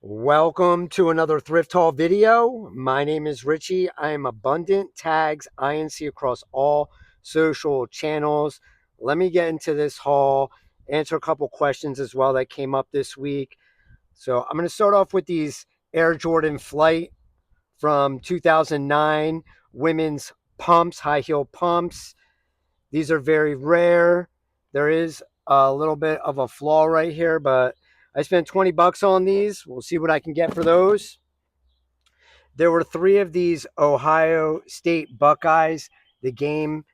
Welcome to another Thrift Haul video. My name is Richie. I am Abundant Tags INC across all social channels. Let me get into this haul, answer a couple questions as well that came up this week. So I'm going to start off with these Air Jordan Flight from 2009 women's pumps, high heel pumps. These are very rare. There is a little bit of a flaw right here, but I spent 20 bucks on these. We'll see what I can get for those. There were three of these Ohio State Buckeyes, the game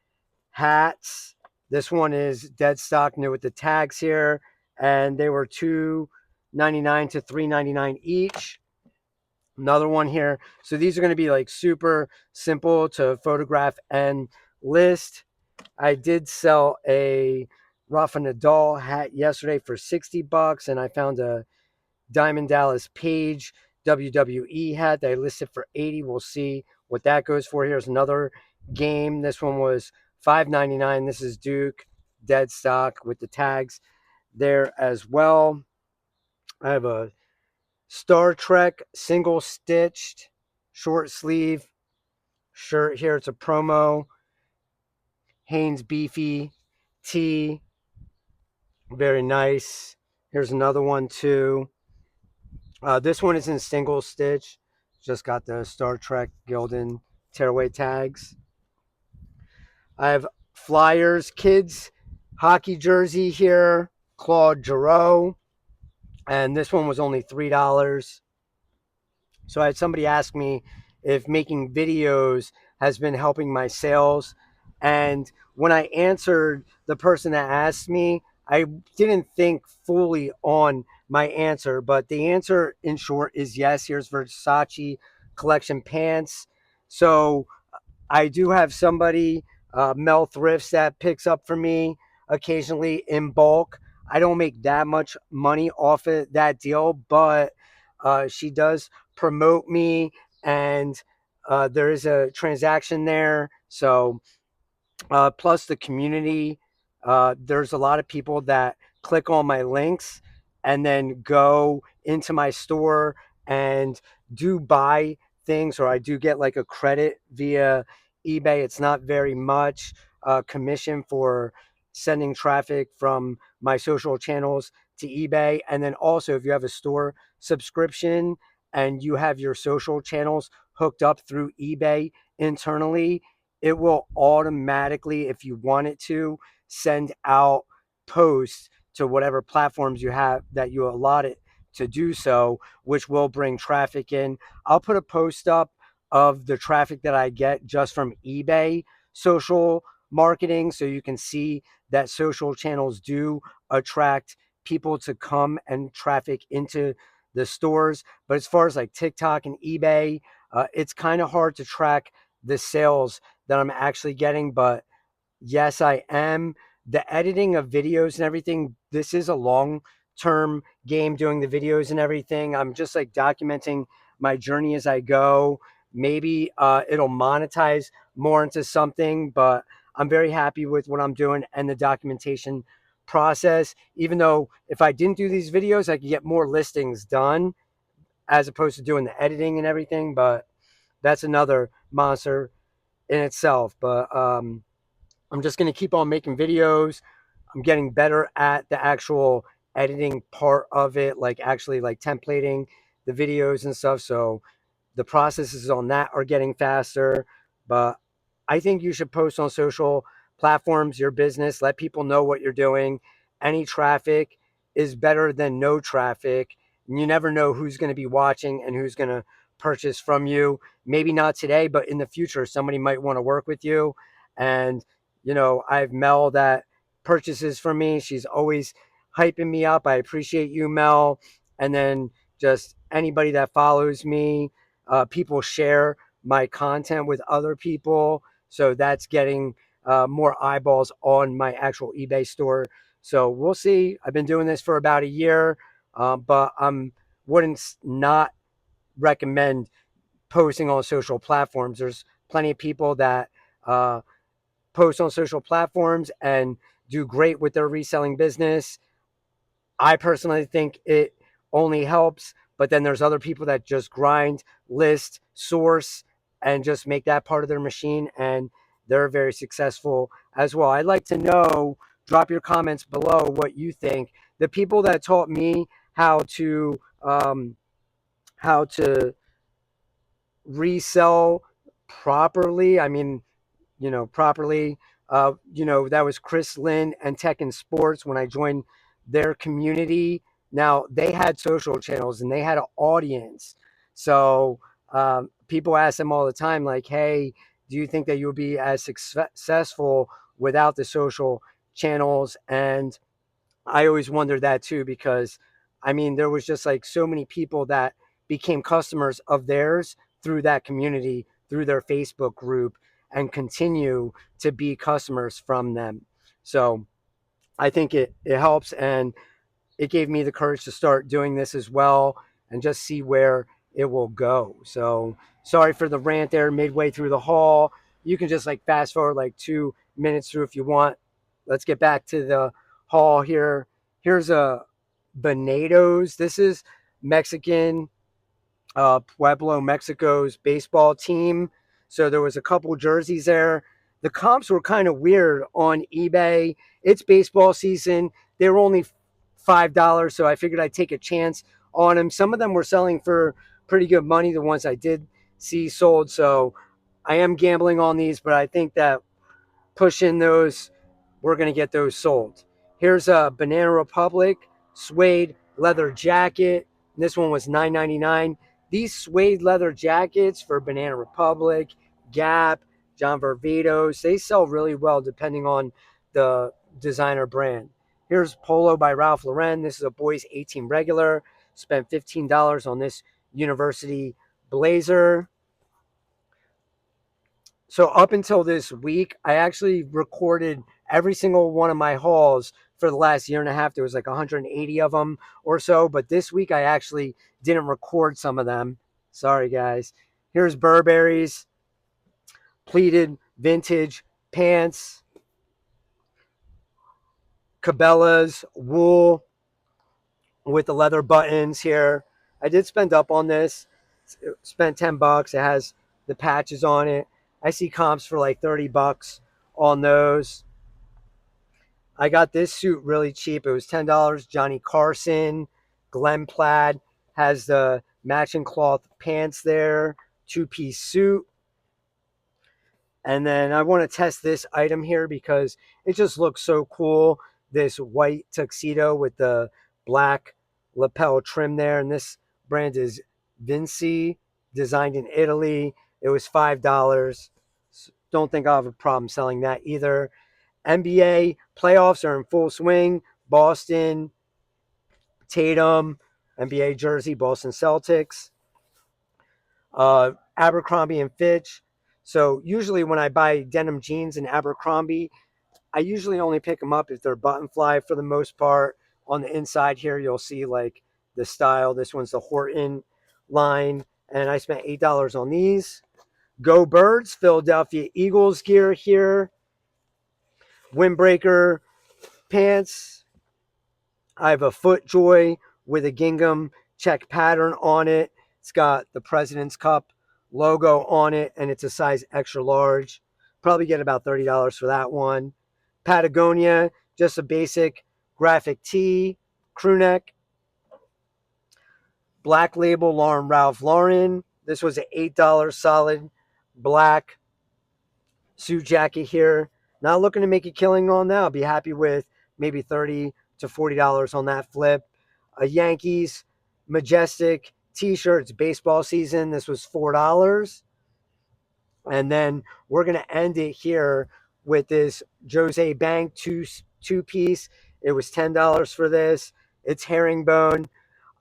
hats. This one is dead stock new with the tags here, and they were $2.99 to $3.99 each. Another one here. So these are going to be like super simple to photograph and list. I did sell a Rafa Nadal hat yesterday for 60 bucks, and I found a Diamond Dallas Page WWE hat that I listed for 80. We'll see what that goes for. Here's another game. This one was $5.99. This is Duke dead stock with the tags there as well. I have a Star Trek single stitched short sleeve shirt here. It's a promo. Hanes Beefy tee. Very nice. Here's another one too. This one is in single stitch. Just got the Star Trek Gildan tearaway tags. I have Flyers kids hockey jersey here. Claude Giroux. And this one was only $3. So I had somebody ask me if making videos has been helping my sales. And when I answered the person that asked me, I didn't think fully on my answer, but the answer in short is yes. Here's Versace Collection pants. So I do have somebody, Mel Thrifts, that picks up for me occasionally in bulk. I don't make that much money off of that deal, but she does promote me, and there is a transaction there. So plus the community, there's a lot of people that click on my links and then go into my store and do buy things, or I do get like a credit via eBay. It's not very much commission for sending traffic from my social channels to eBay. And then also, if you have a store subscription and you have your social channels hooked up through eBay internally, it will automatically, if you want it to, send out posts to whatever platforms you have that you allot it to do so, which will bring traffic in. I'll put a post up of the traffic that I get just from eBay social marketing, so you can see that social channels do attract people to come and traffic into the stores. But as far as like TikTok and eBay, it's kind of hard to track the sales that I'm actually getting. But yes, I am. The editing of videos and everything, this is a long term game, doing the videos and everything. I'm just like documenting my journey as I go. Maybe it'll monetize more into something, but I'm very happy with what I'm doing and the documentation process. Even though if I didn't do these videos, I could get more listings done as opposed to doing the editing and everything. But that's another monster in itself. But I'm just going to keep on making videos. I'm getting better at the actual editing part of it, like actually like templating the videos and stuff. So the processes on that are getting faster. But I think you should post on social platforms your business, let people know what you're doing. Any traffic is better than no traffic. And you never know who's going to be watching and who's going to purchase from you. Maybe not today, but in the future, somebody might want to work with you. And, you know, I have Mel that purchases from me. She's always hyping me up. I appreciate you, Mel. And then just anybody that follows me, people share my content with other people. So that's getting more eyeballs on my actual eBay store. So we'll see. I've been doing this for about a year, but I wouldn't not recommend posting on social platforms. There's plenty of people that post on social platforms and do great with their reselling business. I personally think it only helps But then there's other people that just grind, list, source, and just make that part of their machine, and they're very successful as well. I'd like to know, drop your comments below what you think. The people that taught me how to um, how to resell properly, I mean, properly. That was Chris Lynn and Tech and Sports when I joined their community. Now they had social channels and they had an audience. So people ask them all the time, like, hey, do you think that you'll be as successful without the social channels? And I always wondered that too, because I mean, there was just like so many people that became customers of theirs through that community, through their Facebook group, and continue to be customers from them. So I think it helps, and it gave me the courage to start doing this as well and just see where it will go. So sorry for the rant there midway through the haul. You can just like fast forward like 2 minutes through if you want. Let's get back to the haul here. Here's a Venados. This is Mexican, Pueblo, Mexico's baseball team. So there was a couple jerseys there. The comps were kind of weird on eBay. It's baseball season. They were only $5, so I figured I'd take a chance on them. Some of them were selling for pretty good money, the ones I did see sold. So I am gambling on these, but I think that pushing those, we're going to get those sold. Here's a Banana Republic suede leather jacket. This one was $9.99. These suede leather jackets for Banana Republic, Gap, John Vervatos, they sell really well depending on the designer brand. Here's Polo by Ralph Lauren. This is a boys 18 regular. Spent $15 on this university blazer. So up until this week, I actually recorded every single one of my hauls for the last year and a half. There was like 180 of them or so, but this week I actually didn't record some of them. Sorry, guys. Here's Burberry's pleated vintage pants, Cabela's wool with the leather buttons here. I did spend up on this. Spent $10. It has the patches on it. I see comps for like $30 on those. I got this suit really cheap. It was $10. Johnny Carson, Glen Plaid, has the matching cloth pants there, two-piece suit. And then I want to test this item here because it just looks so cool. This white tuxedo with the black lapel trim there. And this brand is Vinci, designed in Italy. It was $5. Don't think I'll have a problem selling that either. NBA playoffs are in full swing. Boston, Tatum, NBA jersey, Boston Celtics. Abercrombie and Fitch. So usually when I buy denim jeans in Abercrombie, I usually only pick them up if they're button fly for the most part. On the inside here, you'll see like the style. This one's the Horton line, and I spent $8 on these. Go Birds, Philadelphia Eagles gear here. Windbreaker pants. I have a FootJoy with a gingham check pattern on it. It's got the President's Cup logo on it, and it's a size extra large. Probably get about $30 for that one. Patagonia, just a basic graphic tee, crew neck. Black Label Ralph Lauren. This was an $8 solid black suit jacket here. Not looking to make a killing on that. I'll be happy with maybe $30 to $40 on that flip. A Yankees Majestic t-shirt. It's baseball season. This was $4. And then we're going to end it here with this Jose Bank two piece. It was $10 for this. It's herringbone.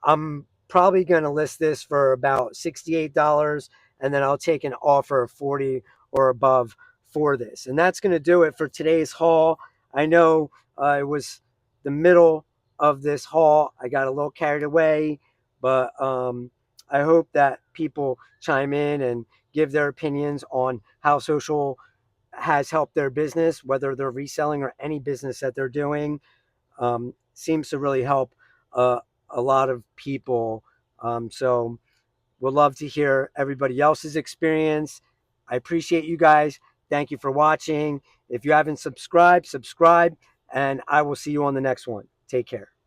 I'm probably going to list this for about $68, and then I'll take an offer of 40 or above for this. And that's going to do it for today's haul. I know it was the middle of this haul. I got a little carried away, but I hope that people chime in and give their opinions on how social has helped their business, whether they're reselling or any business that they're doing. Seems to really help a lot of people So we'll love to hear everybody else's experience. I appreciate you guys. Thank you for watching. If you haven't subscribed, subscribe, and I will see you on the next one. Take care.